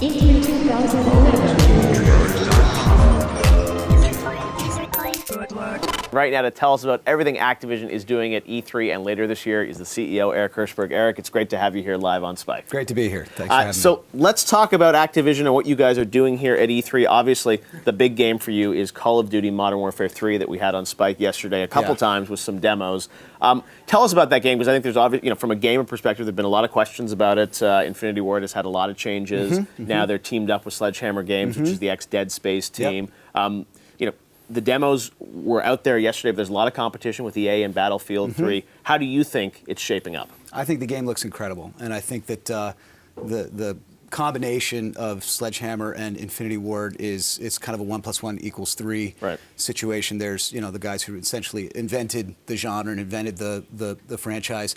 E3 2011. Right now to tell us about everything Activision is doing at E3 and later this year is the CEO, Eric Hirshberg. Eric, it's great to have you here live on Spike. Great to be here. Thanks for having me. So let's talk about Activision and what you guys are doing here at E3. Obviously, the big game for you is Call of Duty Modern Warfare 3 that we had on Spike yesterday a couple times with some demos. Tell us about that game, because I think there's obviously, from a gamer perspective, there have been a lot of questions about it. Infinity Ward has had a lot of changes. Now they're teamed up with Sledgehammer Games, which is the ex-Dead Space team. The demos were out there yesterday, but there's a lot of competition with EA and Battlefield 3. How do you think it's shaping up? I think the game looks incredible, and I think that the combination of Sledgehammer and Infinity Ward is kind of a 1 + 1 = 3 situation. There's the guys who essentially invented the genre and invented the franchise.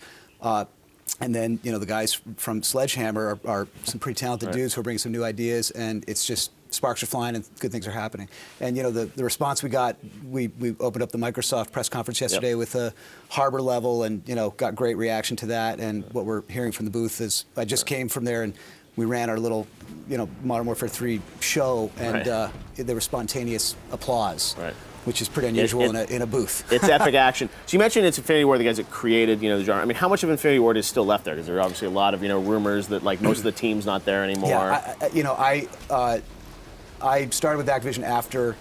And then, the guys from Sledgehammer are some pretty talented dudes who are bringing some new ideas, and it's just sparks are flying and good things are happening. And, the response we got, we opened up the Microsoft press conference yesterday with a harbor level and, got great reaction to that. And what we're hearing from the booth is, I just came from there and we ran our little, Modern Warfare 3 show, and there was spontaneous applause. Which is pretty unusual in a booth. It's epic action. So you mentioned it's Infinity Ward, the guys that created, the genre. I mean, how much of Infinity Ward is still left there? Because there are obviously a lot of, rumors that most of the team's not there anymore. Yeah, I started with Activision after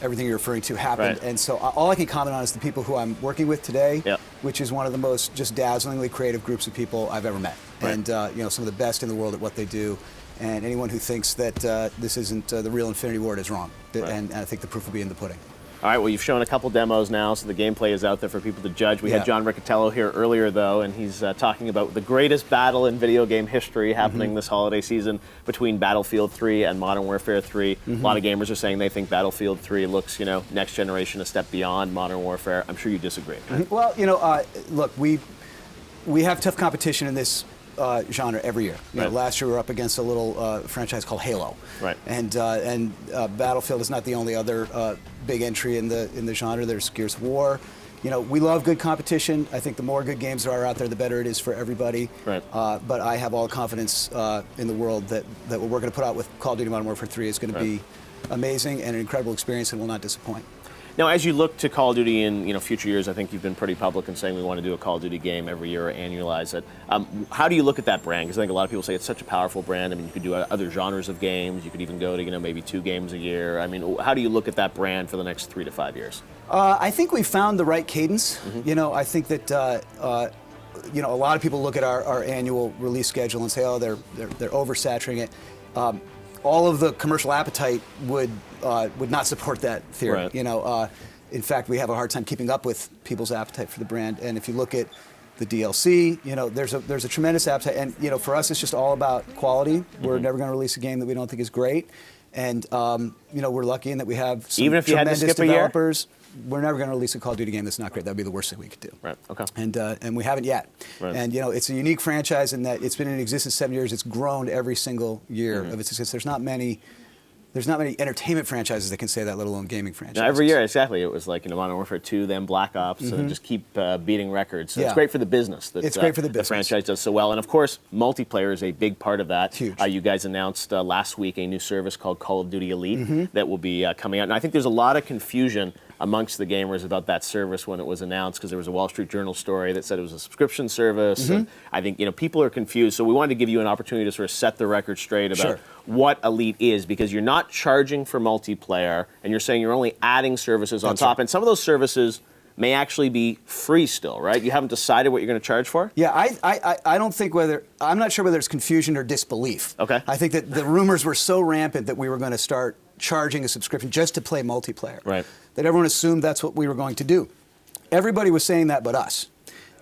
everything you're referring to happened, and so all I can comment on is the people who I'm working with today, which is one of the most just dazzlingly creative groups of people I've ever met, and some of the best in the world at what they do. And anyone who thinks that this isn't the real Infinity Ward is wrong, and I think the proof will be in the pudding. All right, well, you've shown a couple demos now, so the gameplay is out there for people to judge. We had John Riccatello here earlier, though, and he's talking about the greatest battle in video game history happening this holiday season between Battlefield 3 and Modern Warfare 3. A lot of gamers are saying they think Battlefield 3 looks, next generation, a step beyond Modern Warfare. I'm sure you disagree. Well, look, we have tough competition in this genre every year. Last year we were up against a little franchise called Halo, and Battlefield is not the only other big entry in the genre. There's Gears of War. We love good competition. I think the more good games there are out there, the better it is for everybody. But I have all the confidence in the world that what we're going to put out with Call of Duty Modern Warfare 3 is going to be amazing and an incredible experience and will not disappoint. Now, as you look to Call of Duty in future years, I think you've been pretty public in saying we want to do a Call of Duty game every year or annualize it. How do you look at that brand? Because I think a lot of people say it's such a powerful brand. I mean, you could do other genres of games. You could even go to maybe 2 games a year. I mean, how do you look at that brand for the next 3 to 5 years? I think we found the right cadence. I think that a lot of people look at our annual release schedule and say, oh, they're oversaturating it. All of the commercial appetite would not support that theory. In fact, we have a hard time keeping up with people's appetite for the brand. And if you look at the DLC, there's a tremendous appetite. And for us, it's just all about quality. We're never going to release a game that we don't think is great. And we're lucky in that we have some even if you tremendous had to skip developers. We're never going to release a Call of Duty game that's not great. That would be the worst thing we could do. Okay. And we haven't yet. And it's a unique franchise in that it's been in existence 7 years. It's grown every single year of its existence. There's not many entertainment franchises that can say that, let alone gaming franchises. Now, every year, exactly. It was like Modern Warfare 2, then Black Ops, and just keep beating records. So it's great for the business. It's great for the business. The franchise does so well. And of course, multiplayer is a big part of that. Huge. You guys announced last week a new service called Call of Duty Elite that will be coming out. And I think there's a lot of confusion amongst the gamers about that service when it was announced, because there was a Wall Street Journal story that said it was a subscription service. And I think people are confused. So we wanted to give you an opportunity to sort of set the record straight about what Elite is, because you're not charging for multiplayer, and you're saying you're only adding services on top. And some of those services may actually be free still, right? You haven't decided what you're going to charge for? Yeah, I don't think I'm not sure whether it's confusion or disbelief. Okay. I think that the rumors were so rampant that we were going to start charging a subscription just to play multiplayer. That everyone assumed that's what we were going to do. Everybody was saying that but us.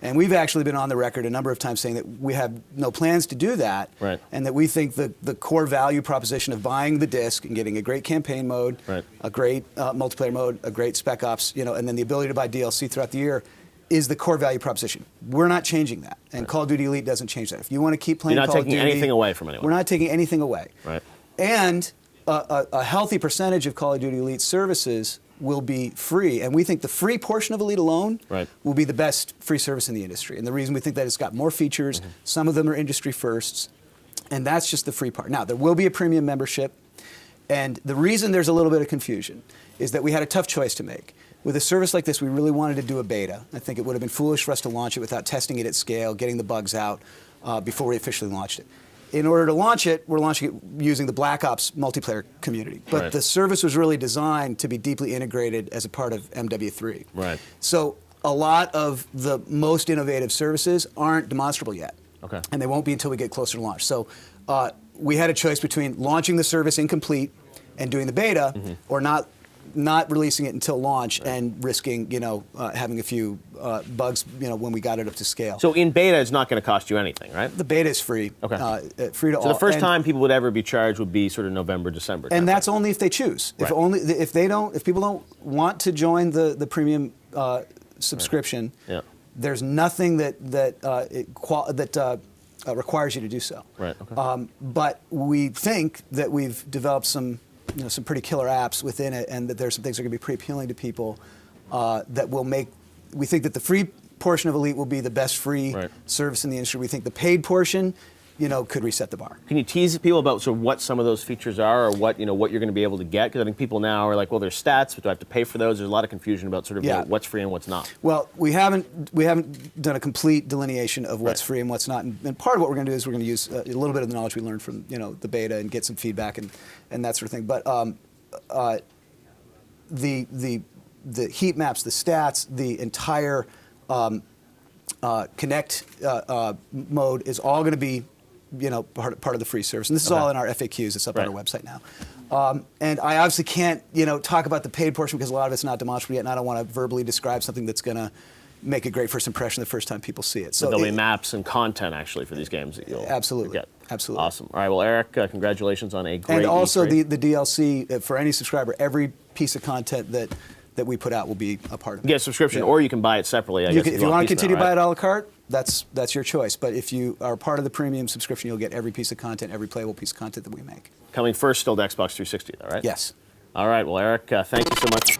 And we've actually been on the record a number of times saying that we have no plans to do that, and that we think the core value proposition of buying the disc and getting a great campaign mode, a great multiplayer mode, a great Spec Ops, and then the ability to buy DLC throughout the year is the core value proposition. We're not changing that, and Call of Duty Elite doesn't change that. If you want to keep playing Call of Duty, you're not taking anything away from anyone. We're not taking anything away. And a healthy percentage of Call of Duty Elite services will be free, and we think the free portion of Elite alone will be the best free service in the industry. And the reason we think that it's got more features, some of them are industry firsts, And that's just the free part. Now, there will be a premium membership. And the reason there's a little bit of confusion is that we had a tough choice to make. With a service like this, we really wanted to do a beta. I think it would have been foolish for us to launch it without testing it at scale, getting the bugs out before we officially launched it. In order to launch it, we're launching it using the Black Ops multiplayer community. But the service was really designed to be deeply integrated as a part of MW3. Right. So a lot of the most innovative services aren't demonstrable yet. Okay. And they won't be until we get closer to launch. So we had a choice between launching the service incomplete and doing the beta, or not releasing it until launch and risking, having a few bugs, when we got it up to scale. So in beta, it's not going to cost you anything, right? The beta is free. Okay. Free to all. So the first time people would ever be charged would be sort of November, December. And that's only if they choose. Right. If people don't want to join the premium subscription, there's nothing that requires you to do so. Right. Okay. But we think that we've developed some pretty killer apps within it, and that there's some things that are going to be pretty appealing to people that will make. We think that the free portion of Elite will be the best free service in the industry. We think the paid portion, could reset the bar. Can you tease people about sort of what some of those features are, or what you're going to be able to get? Because I think people now are like, well, there's stats, but do I have to pay for those? There's a lot of confusion about sort of what's free and what's not. Well, we haven't done a complete delineation of what's free and what's not. And part of what we're going to do is we're going to use a little bit of the knowledge we learned from the beta and get some feedback and that sort of thing. But the heat maps, the stats, the entire Connect mode is all going to be part of the free service. And this is all in our FAQs. It's up on our website now. And I obviously can't, talk about the paid portion because a lot of it's not demonstrable yet, and I don't want to verbally describe something that's going to make a great first impression the first time people see it. So there'll be maps and content actually for these games that you'll get. Absolutely. Awesome. All right. Well, Eric, congratulations on a great. And also E3. the DLC for any subscriber. Every piece of content that we put out will be a part of it. You get a subscription, or you can buy it separately. If you want to continue to buy it a la carte, that's your choice. But if you are part of the premium subscription, you'll get every piece of content, every playable piece of content that we make. Coming first still to Xbox 360, though, right? Yes. All right. Well, Eric, thank you so much.